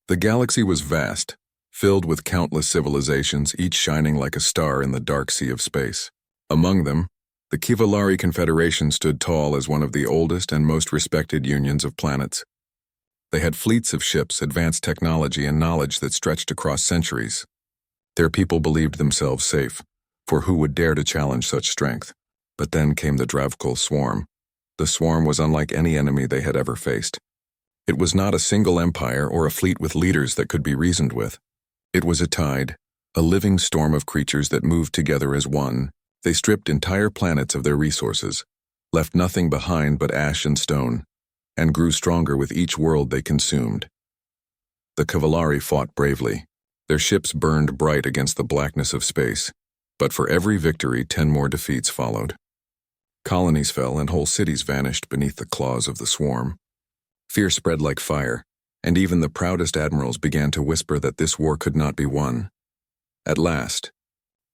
The galaxy was vast, filled with countless civilizations, each shining like a star in the dark sea of space. Among them, the Kivalari Confederation stood tall as one of the oldest and most respected unions of planets. They had fleets of ships, advanced technology, and knowledge that stretched across centuries. Their people believed themselves safe, for who would dare to challenge such strength? But then came the Dravkul swarm. The swarm was unlike any enemy they had ever faced. It was not a single empire or a fleet with leaders that could be reasoned with. It was a tide, a living storm of creatures that moved together as one. They stripped entire planets of their resources, left nothing behind but ash and stone, and grew stronger with each world they consumed. The Kivalari fought bravely. Their ships burned bright against the blackness of space, but for every victory, 10 more defeats followed. Colonies fell and whole cities vanished beneath the claws of the swarm. Fear spread like fire, and even the proudest admirals began to whisper that this war could not be won. At last,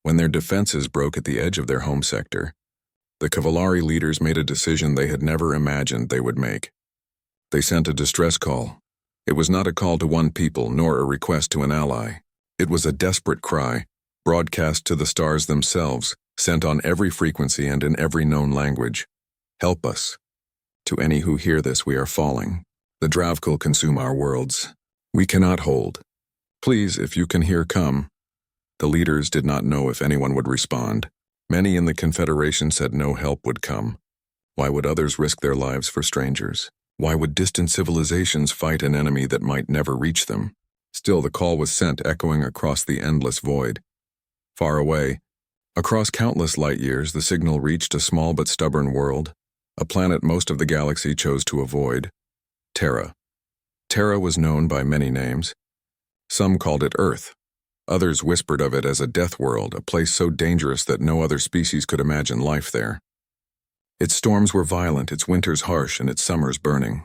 when their defenses broke at the edge of their home sector, the Kivalari leaders made a decision they had never imagined they would make. They sent a distress call. It was not a call to one people, nor a request to an ally. It was a desperate cry, broadcast to the stars themselves, sent on every frequency and in every known language. Help us. To any who hear this, we are falling. The Dravkul consume our worlds. We cannot hold. Please, if you can hear, come. The leaders did not know if anyone would respond. Many in the Confederation said no help would come. Why would others risk their lives for strangers? Why would distant civilizations fight an enemy that might never reach them? Still, the call was sent, echoing across the endless void. Far away, across countless light years, the signal reached a small but stubborn world, a planet most of the galaxy chose to avoid. Terra. Terra was known by many names. Some called it Earth. Others whispered of it as a death world, a place so dangerous that no other species could imagine life there. Its storms were violent, its winters harsh, and its summers burning.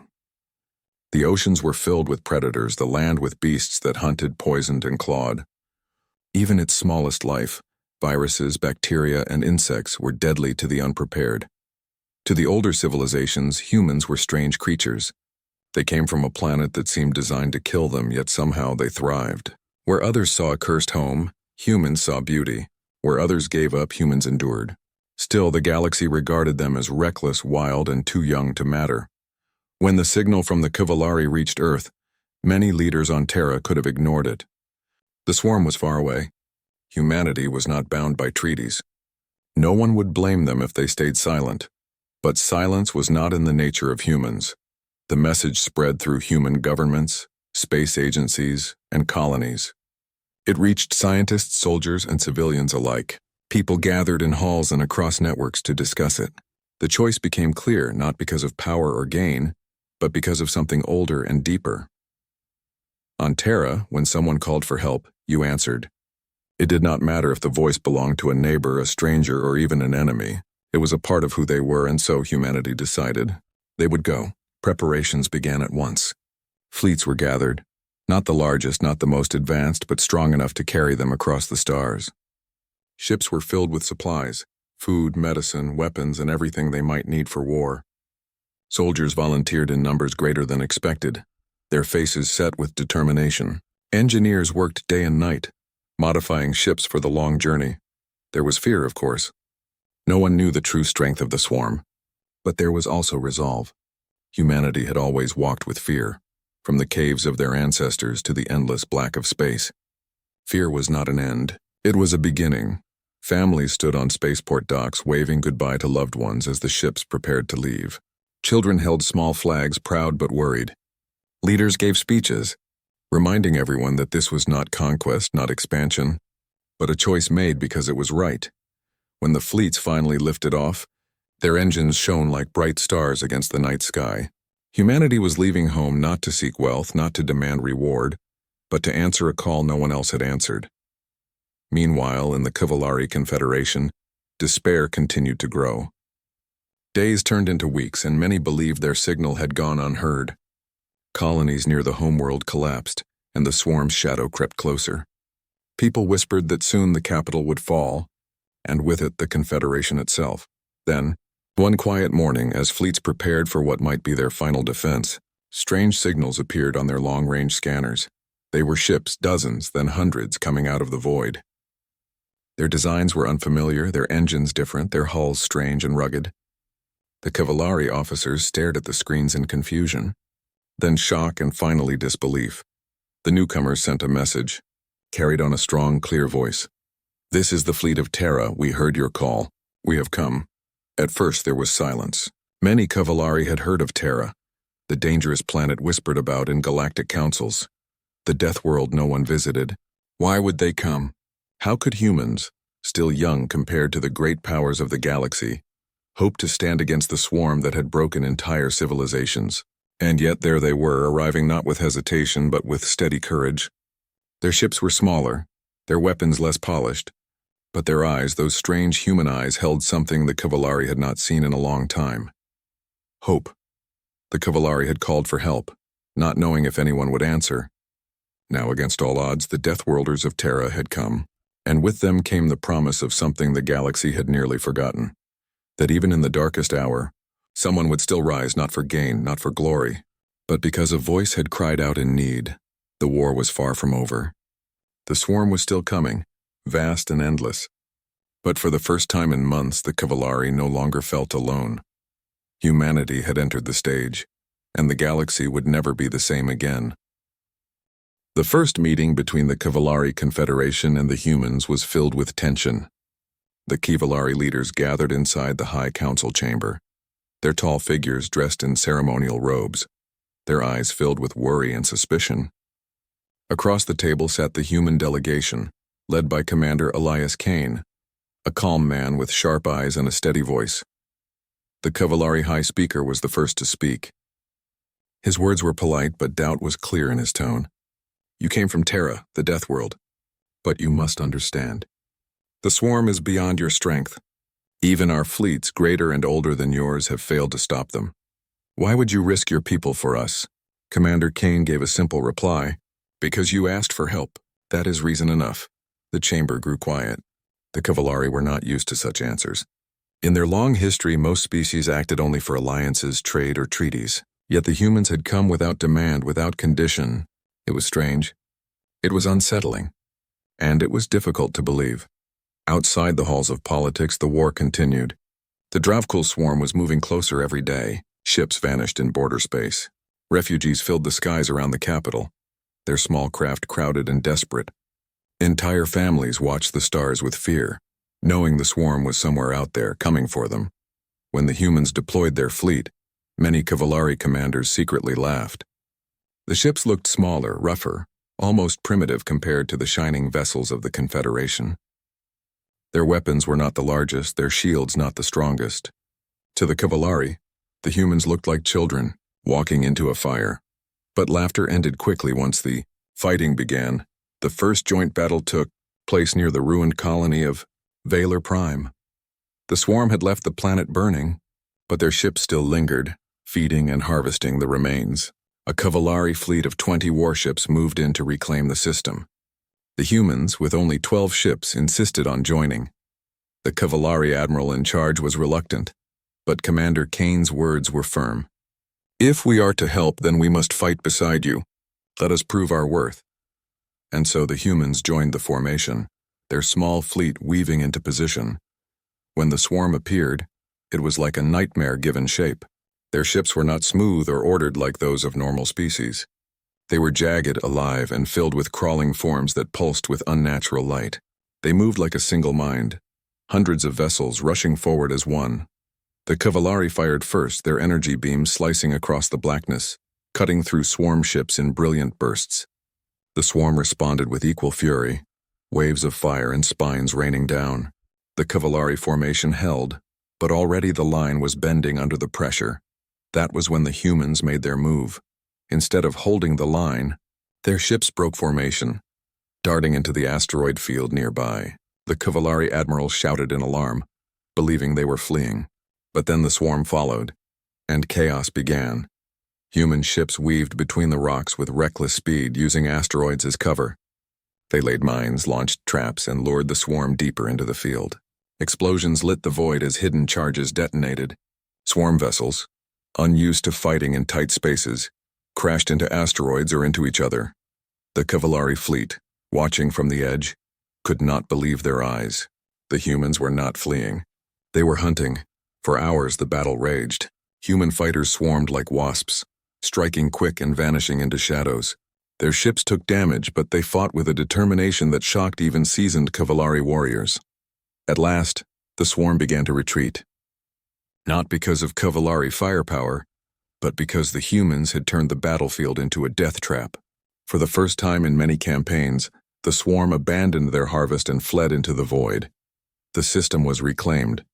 The oceans were filled with predators, the land with beasts that hunted, poisoned, and clawed. Even its smallest life, viruses, bacteria, and insects, were deadly to the unprepared. To the older civilizations, humans were strange creatures. They came from a planet that seemed designed to kill them, yet somehow they thrived. Where others saw a cursed home, humans saw beauty. Where others gave up, humans endured. Still, the galaxy regarded them as reckless, wild, and too young to matter. When the signal from the Kivalari reached Earth, many leaders on Terra could have ignored it. The swarm was far away. Humanity was not bound by treaties. No one would blame them if they stayed silent. But silence was not in the nature of humans. The message spread through human governments, space agencies, and colonies. It reached scientists, soldiers, and civilians alike. People gathered in halls and across networks to discuss it. The choice became clear, not because of power or gain, but because of something older and deeper. On Terra, when someone called for help, you answered. It did not matter if the voice belonged to a neighbor, a stranger, or even an enemy. It was a part of who they were, and so humanity decided. They would go. Preparations began at once. Fleets were gathered. Not the largest, not the most advanced, but strong enough to carry them across the stars. Ships were filled with supplies, food, medicine, weapons, and everything they might need for war. Soldiers volunteered in numbers greater than expected, their faces set with determination. Engineers worked day and night, modifying ships for the long journey. There was fear, of course. No one knew the true strength of the swarm, but there was also resolve. Humanity had always walked with fear, from the caves of their ancestors to the endless black of space. Fear was not an end, it was a beginning. Families stood on spaceport docks waving goodbye to loved ones as the ships prepared to leave. Children held small flags, proud but worried. Leaders gave speeches, reminding everyone that this was not conquest, not expansion, but a choice made because it was right. When the fleets finally lifted off, their engines shone like bright stars against the night sky. Humanity was leaving home not to seek wealth, not to demand reward, but to answer a call no one else had answered. Meanwhile, in the Kivalari Confederation, despair continued to grow. Days turned into weeks, and many believed their signal had gone unheard. Colonies near the homeworld collapsed, and the swarm's shadow crept closer. People whispered that soon the capital would fall, and with it the Confederation itself. Then, one quiet morning, as fleets prepared for what might be their final defense, strange signals appeared on their long-range scanners. They were ships, dozens, then hundreds, coming out of the void. Their designs were unfamiliar, their engines different, their hulls strange and rugged. The Cavallari officers stared at the screens in confusion, then shock and finally disbelief. The newcomers sent a message, carried on a strong, clear voice. "This is the fleet of Terra. We heard your call. We have come." At first there was silence. Many Cavallari had heard of Terra, the dangerous planet whispered about in galactic councils. The death world no one visited. Why would they come? How could humans, still young compared to the great powers of the galaxy, hope to stand against the swarm that had broken entire civilizations? And yet there they were, arriving not with hesitation but with steady courage. Their ships were smaller, their weapons less polished, but their eyes, those strange human eyes, held something the Cavallari had not seen in a long time. Hope. The Cavallari had called for help, not knowing if anyone would answer. Now, against all odds, the Deathworlders of Terra had come, and with them came the promise of something the galaxy had nearly forgotten, that even in the darkest hour, someone would still rise, not for gain, not for glory, but because a voice had cried out in need. The war was far from over. The swarm was still coming, vast and endless. But for the first time in months, the Cavallari no longer felt alone. Humanity had entered the stage, and the galaxy would never be the same again. The first meeting between the Cavallari Confederation and the humans was filled with tension. The Cavallari leaders gathered inside the High Council chamber, their tall figures dressed in ceremonial robes, their eyes filled with worry and suspicion. Across the table sat the human delegation, led by Commander Elias Kane, a calm man with sharp eyes and a steady voice. The Cavallari High Speaker was the first to speak. His words were polite, but doubt was clear in his tone. "You came from Terra, the death world, but you must understand. The swarm is beyond your strength. Even our fleets, greater and older than yours, have failed to stop them. Why would you risk your people for us?" Commander Kane gave a simple reply. "Because you asked for help. That is reason enough." The chamber grew quiet. The Cavallari were not used to such answers. In their long history, most species acted only for alliances, trade, or treaties. Yet the humans had come without demand, without condition. It was strange. It was unsettling. And it was difficult to believe. Outside the halls of politics, the war continued. The Dravkul swarm was moving closer every day. Ships vanished in border space. Refugees filled the skies around the capital, their small craft crowded and desperate. Entire families watched the stars with fear, knowing the swarm was somewhere out there, coming for them. When the humans deployed their fleet, many Cavallari commanders secretly laughed. The ships looked smaller, rougher, almost primitive compared to the shining vessels of the Confederation. Their weapons were not the largest, their shields not the strongest. To the Cavallari, the humans looked like children, walking into a fire. But laughter ended quickly once the fighting began. The first joint battle took place near the ruined colony of Valor Prime. The swarm had left the planet burning, but their ships still lingered, feeding and harvesting the remains. A Cavallari fleet of 20 warships moved in to reclaim the system. The humans, with only 12 ships, insisted on joining. The Cavallari admiral in charge was reluctant, but Commander Kane's words were firm. "If we are to help, then we must fight beside you. Let us prove our worth." And so the humans joined the formation, their small fleet weaving into position. When the swarm appeared, it was like a nightmare given shape. Their ships were not smooth or ordered like those of normal species. They were jagged, alive, and filled with crawling forms that pulsed with unnatural light. They moved like a single mind, hundreds of vessels rushing forward as one. The Cavallari fired first, their energy beams slicing across the blackness, cutting through swarm ships in brilliant bursts. The swarm responded with equal fury, waves of fire and spines raining down. The Cavallari formation held, but already the line was bending under the pressure. That was when the humans made their move. Instead of holding the line, their ships broke formation, darting into the asteroid field nearby. The Cavallari admiral shouted in alarm, believing they were fleeing. But then the swarm followed, and chaos began. Human ships weaved between the rocks with reckless speed, using asteroids as cover. They laid mines, launched traps, and lured the swarm deeper into the field. Explosions lit the void as hidden charges detonated. Swarm vessels, unused to fighting in tight spaces, crashed into asteroids or into each other. The Cavalari fleet, watching from the edge, could not believe their eyes. The humans were not fleeing. They were hunting. For hours the battle raged. Human fighters swarmed like wasps, striking quick and vanishing into shadows. Their ships took damage, but they fought with a determination that shocked even seasoned Cavalari warriors. At last, the swarm began to retreat. Not because of Cavalari firepower, but because the humans had turned the battlefield into a death trap. For the first time in many campaigns, the swarm abandoned their harvest and fled into the void. The system was reclaimed.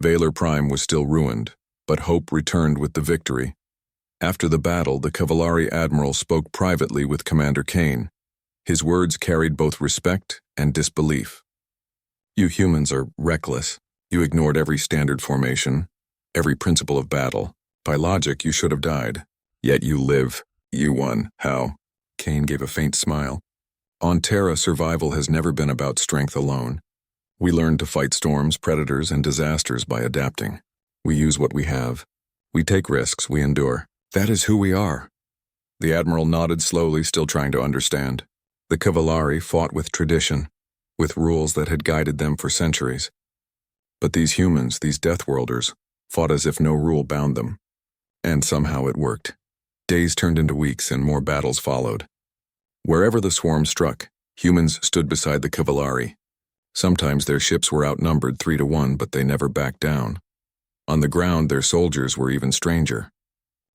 Valor Prime was still ruined, but hope returned with the victory. After the battle, the Cavalari admiral spoke privately with Commander Kane. His words carried both respect and disbelief. "You humans are reckless. You ignored every standard formation, every principle of battle. By logic, you should have died. Yet you live. You won. How?" Kane gave a faint smile. "On Terra, survival has never been about strength alone. We learned to fight storms, predators, and disasters by adapting. We use what we have. We take risks, we endure. That is who we are." The Admiral nodded slowly, still trying to understand. The Cavalari fought with tradition, with rules that had guided them for centuries. But these humans, these Deathworlders, fought as if no rule bound them. And somehow it worked. Days turned into weeks and more battles followed. Wherever the swarm struck, humans stood beside the Cavalari. Sometimes their ships were outnumbered 3-1, but they never backed down. On the ground, their soldiers were even stranger.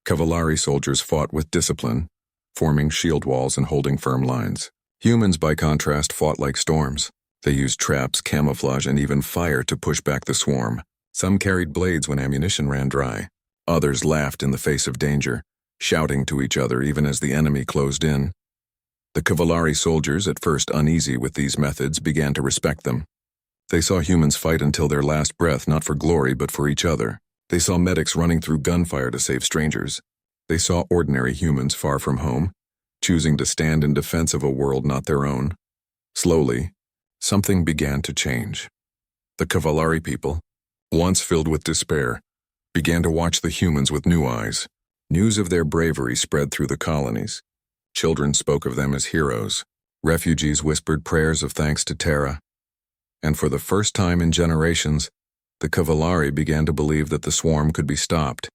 Cavalari soldiers fought with discipline, forming shield walls and holding firm lines. Humans, by contrast, fought like storms. They used traps, camouflage, and even fire to push back the swarm. Some carried blades when ammunition ran dry. Others laughed in the face of danger, shouting to each other even as the enemy closed in. The Cavalari soldiers, at first uneasy with these methods, began to respect them. They saw humans fight until their last breath, not for glory but for each other. They saw medics running through gunfire to save strangers. They saw ordinary humans far from home, choosing to stand in defense of a world not their own. Slowly, something began to change. The Cavalari people, once filled with despair, began to watch the humans with new eyes. News of their bravery spread through the colonies. Children spoke of them as heroes. Refugees whispered prayers of thanks to Terra. And for the first time in generations, the Cavalari began to believe that the swarm could be stopped.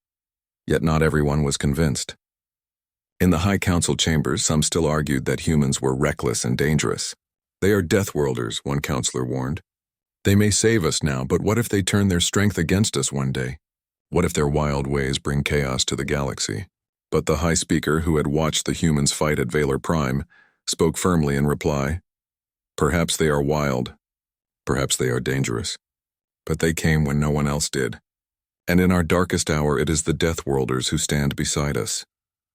Yet not everyone was convinced. In the High Council chambers, some still argued that humans were reckless and dangerous. "They are Deathworlders," one counselor warned. "They may save us now, but what if they turn their strength against us one day? What if their wild ways bring chaos to the galaxy?" But the High Speaker, who had watched the humans fight at Valor Prime, spoke firmly in reply. "Perhaps they are wild. Perhaps they are dangerous. But they came when no one else did. And in our darkest hour, it is the Deathworlders who stand beside us."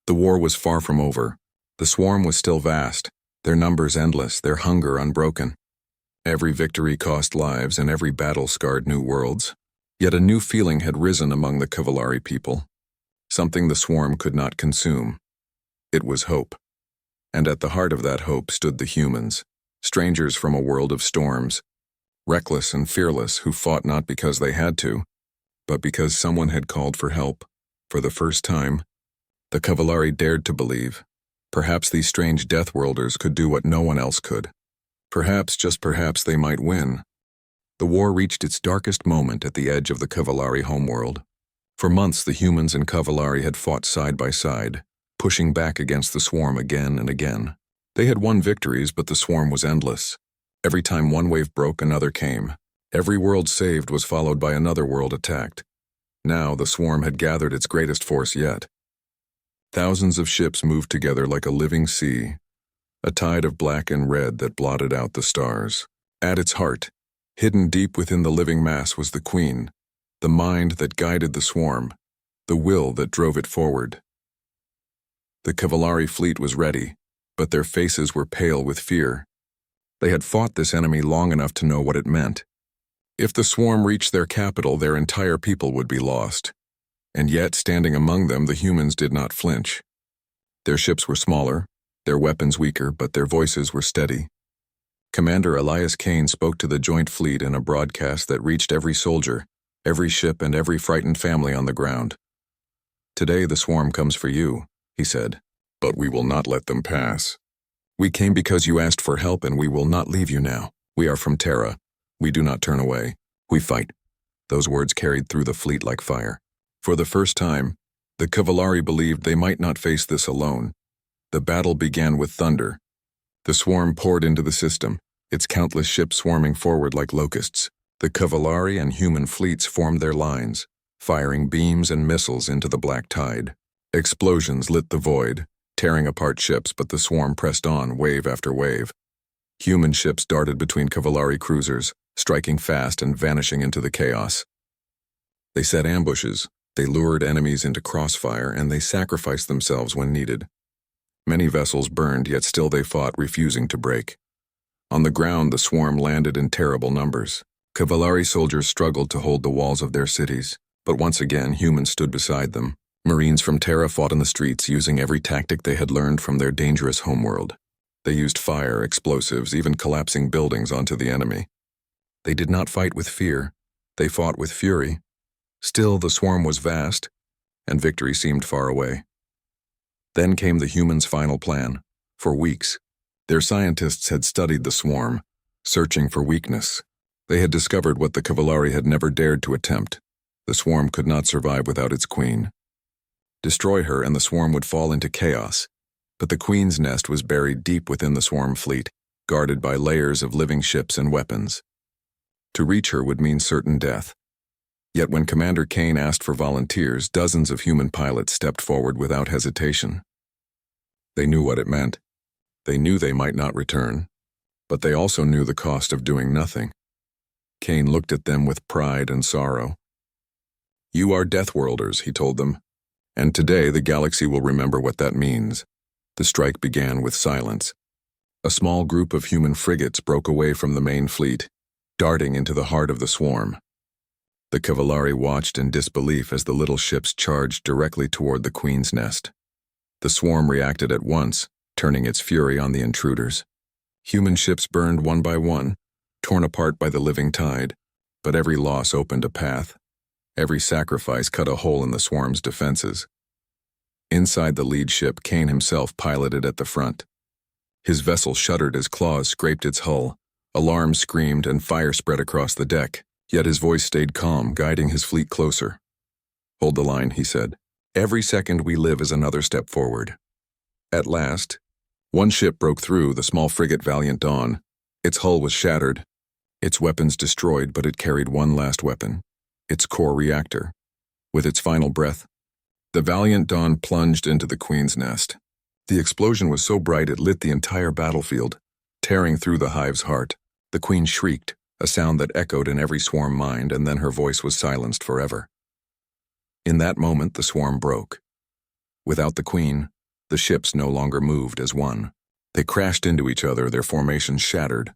The war was far from over. The swarm was still vast, their numbers endless, their hunger unbroken. Every victory cost lives, and every battle scarred new worlds. Yet a new feeling had risen among the Cavalari people. Something the swarm could not consume. It was hope. And at the heart of that hope stood the humans, strangers from a world of storms, reckless and fearless, who fought not because they had to, but because someone had called for help. For the first time, the Cavalari dared to believe. Perhaps these strange Deathworlders could do what no one else could. Perhaps, just perhaps, they might win. The war reached its darkest moment at the edge of the Cavalari homeworld. For months, the humans and Cavalari had fought side by side, pushing back against the swarm again and again. They had won victories, but the swarm was endless. Every time one wave broke, another came. Every world saved was followed by another world attacked. Now the swarm had gathered its greatest force yet. Thousands of ships moved together like a living sea, a tide of black and red that blotted out the stars. At its heart, hidden deep within the living mass, was the Queen, the mind that guided the swarm, the will that drove it forward. The Cavalari fleet was ready, but their faces were pale with fear. They had fought this enemy long enough to know what it meant. If the swarm reached their capital, their entire people would be lost. And yet, standing among them, the humans did not flinch. Their ships were smaller, their weapons weaker, but their voices were steady. Commander Elias Kane spoke to the joint fleet in a broadcast that reached every soldier, every ship, and every frightened family on the ground. "Today the swarm comes for you," he said, "but we will not let them pass. We came because you asked for help, and we will not leave you now. We are from Terra. We do not turn away. We fight." Those words carried through the fleet like fire. For the first time, the Cavallari believed they might not face this alone. The battle began with thunder. The swarm poured into the system, its countless ships swarming forward like locusts. The Cavallari and human fleets formed their lines, firing beams and missiles into the black tide. Explosions lit the void, tearing apart ships, but the swarm pressed on, wave after wave. Human ships darted between Cavallari cruisers, striking fast and vanishing into the chaos. They set ambushes, they lured enemies into crossfire, and they sacrificed themselves when needed. Many vessels burned, yet still they fought, refusing to break. On the ground, the swarm landed in terrible numbers. Cavallari soldiers struggled to hold the walls of their cities, but once again humans stood beside them. Marines from Terra fought in the streets, using every tactic they had learned from their dangerous homeworld. They used fire, explosives, even collapsing buildings onto the enemy. They did not fight with fear. They fought with fury. Still, the swarm was vast, and victory seemed far away. Then came the humans' final plan. For weeks, their scientists had studied the swarm, searching for weakness. They had discovered what the Cavallari had never dared to attempt. The swarm could not survive without its queen. Destroy her and the swarm would fall into chaos. But the queen's nest was buried deep within the swarm fleet, guarded by layers of living ships and weapons. To reach her would mean certain death. Yet when Commander Kane asked for volunteers, dozens of human pilots stepped forward without hesitation. They knew what it meant. They knew they might not return, but they also knew the cost of doing nothing. Kane looked at them with pride and sorrow. "You are Deathworlders," he told them, "and today the galaxy will remember what that means." The strike began with silence. A small group of human frigates broke away from the main fleet, darting into the heart of the swarm. The Cavallari watched in disbelief as the little ships charged directly toward the Queen's nest. The swarm reacted at once, turning its fury on the intruders. Human ships burned one by one, torn apart by the living tide, but every loss opened a path. Every sacrifice cut a hole in the swarm's defenses. Inside the lead ship, Kane himself piloted at the front. His vessel shuddered as claws scraped its hull. Alarms screamed and fire spread across the deck, yet his voice stayed calm, guiding his fleet closer. "Hold the line," he said. "Every second we live is another step forward." At last, one ship broke through, the small frigate Valiant Dawn. Its hull was shattered, its weapons destroyed, but it carried one last weapon, its core reactor. With its final breath, the Valiant Dawn plunged into the Queen's nest. The explosion was so bright it lit the entire battlefield, tearing through the hive's heart. The Queen shrieked, a sound that echoed in every swarm mind, and then her voice was silenced forever. In that moment, the swarm broke. Without the Queen, the ships no longer moved as one. They crashed into each other, their formations shattered.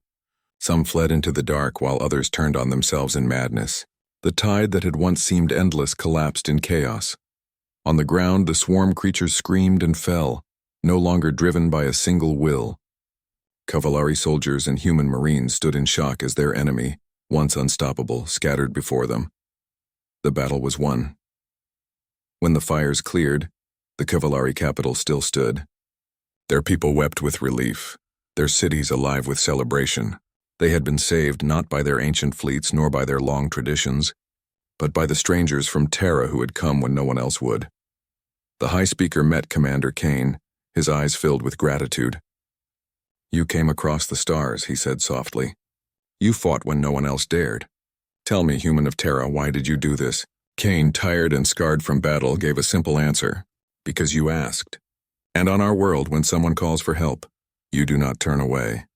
Some fled into the dark, while others turned on themselves in madness. The tide that had once seemed endless collapsed in chaos. On the ground, the swarm creatures screamed and fell, no longer driven by a single will. Cavallari soldiers and human marines stood in shock as their enemy, once unstoppable, scattered before them. The battle was won. When the fires cleared, the Cavallari capital still stood. Their people wept with relief, their cities alive with celebration. They had been saved not by their ancient fleets nor by their long traditions, but by the strangers from Terra who had come when no one else would. The High Speaker met Commander Kane, his eyes filled with gratitude. "You came across the stars," he said softly. "You fought when no one else dared. Tell me, human of Terra, why did you do this?" Kane, tired and scarred from battle, gave a simple answer. "Because you asked. And on our world, when someone calls for help, you do not turn away."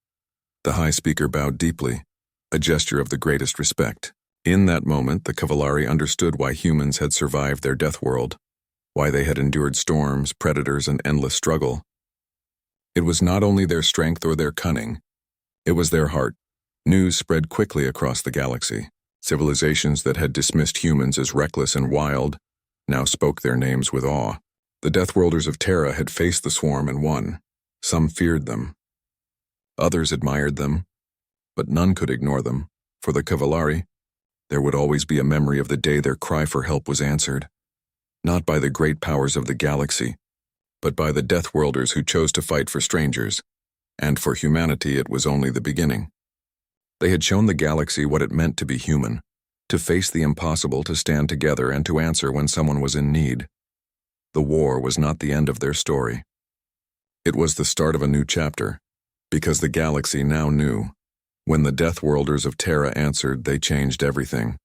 The High Speaker bowed deeply, a gesture of the greatest respect. In that moment, the Cavallari understood why humans had survived their death world, why they had endured storms, predators, and endless struggle. It was not only their strength or their cunning, it was their heart. News spread quickly across the galaxy. Civilizations that had dismissed humans as reckless and wild now spoke their names with awe. The Deathworlders of Terra had faced the swarm and won. Some feared them. Others admired them, but none could ignore them. For the Cavallari, there would always be a memory of the day their cry for help was answered, not by the great powers of the galaxy, but by the Deathworlders who chose to fight for strangers. And for humanity, it was only the beginning. They had shown the galaxy what it meant to be human, to face the impossible, to stand together, and to answer when someone was in need. The war was not the end of their story. It was the start of a new chapter, because the galaxy now knew. When the Deathworlders of Terra answered, they changed everything.